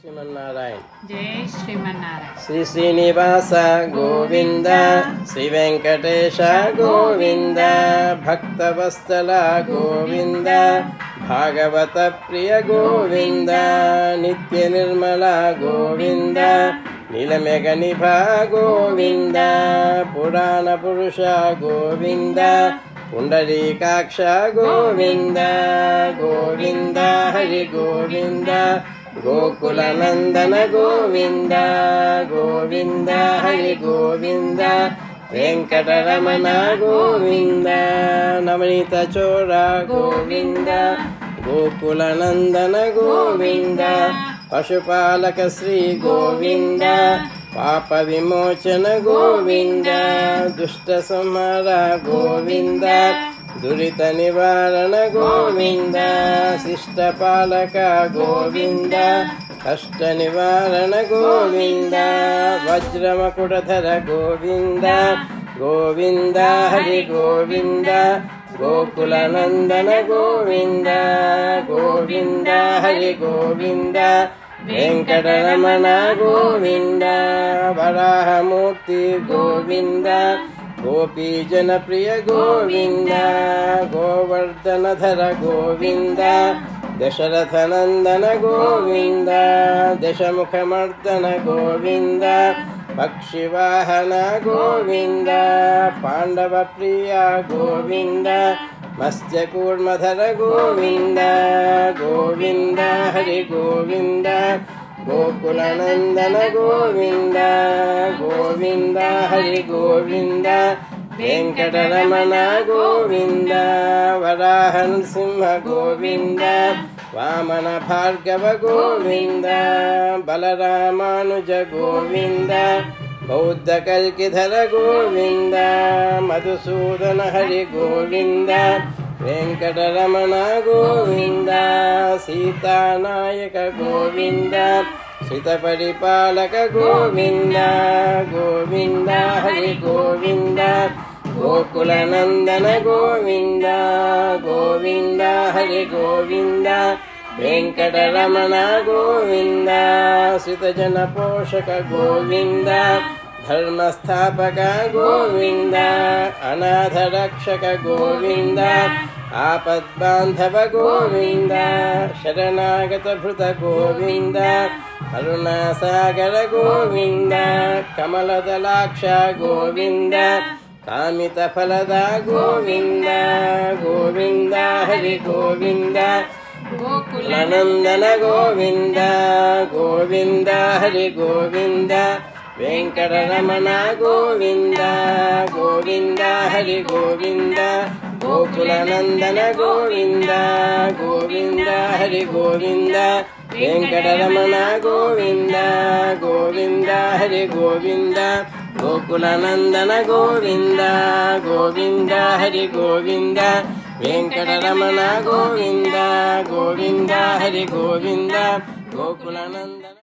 శ్రీమన్నారాయణ. జై శ్రీమన్నారాయణ. శ్రీ శ్రీనివాస గోవింద, శ్రీ వెంకటేశ గోవింద, భక్తవత్సల గోవింద, భాగవత ప్రియ గోవింద, నిత్య నిర్మల గోవింద, నీలమేఘ నిభ గోవింద, పురాణ పురుష గోవింద, పుండరీకాక్ష గోవింద, గోవింద హరి గోవింద, గోకుల నందన గోవింద, గోవింద హరి గోవింద, వెంకటరమణ గోవింద, నవనీత చోర గోవింద, గోకుల నందన గోవింద, పశుపాలక శ్రీ గోవింద, పాప విమోచన గోవింద, దుష్ట సంహార గోవింద, దురిత నివారణ గోవింద, శిష్ట పాలక గోవింద, కష్ట నివారణ గోవింద, వజ్రమకుటధర గోవింద, గోవింద హరి గోవింద, గోకుల నందన గోవింద, గోవింద హరి గోవింద, వెంకటరమణ గోవింద, వరాహమూర్తి గోవింద, గోపీజన ప్రియ గోవింద, గోవర్ధనధర గోవింద, దశరథ నందన గోవింద, దశముఖమర్దన గోవింద, పక్షివాహన గోవింద, పాండవ ప్రియ గోవింద, మత్స్యకూర్మధర గోవింద, గోవింద హరి గోవింద, గోకుల నందన గోవింద, గోవింద హరి గోవింద, వెంకటరమణ గోవింద, వరాహ నృసింహ గోవింద, వామన భార్గవ గోవింద, బలరామానుజ గోవింద, బౌద్ధ కల్కిధర గోవింద, మధుసూదన హరి గోవింద, వెంకటరమణ గోవింద, సీతానాయక గోవింద, శ్రిత పరిపాలక గోవింద, గోవింద హరి గోవింద, గోకుల నందన గోవింద, గోవింద హరి గోవింద, వెంకటరమణ గోవింద, శ్రితజన పోషక గోవింద, ధర్మస్థాపక గోవింద, అనాథ రక్షక గోవింద, ఆపద్బాంధవ గోవింద, శరణాగత భృత గోవింద, కరుణాసాగర గోవింద, కమలదలాక్ష గోవింద, కామిత ఫలద గోవింద, గోవింద హరి గోవింద, గోకుల నందన గోవింద, గోవింద హరి గోవింద, వెంకటరమణ గోవింద, గోవింద హరి గోవింద, గోకుల నందన గోవింద, గోవింద హరి గోవింద, వెంకటరమణ గోవింద, గోవింద హరి గోవింద, గోకుల నందన గోవింద, గోవింద హరి గోవింద, వెంకటరమణ గోవింద, గోవింద హరి గోవింద, గోకుల నందన.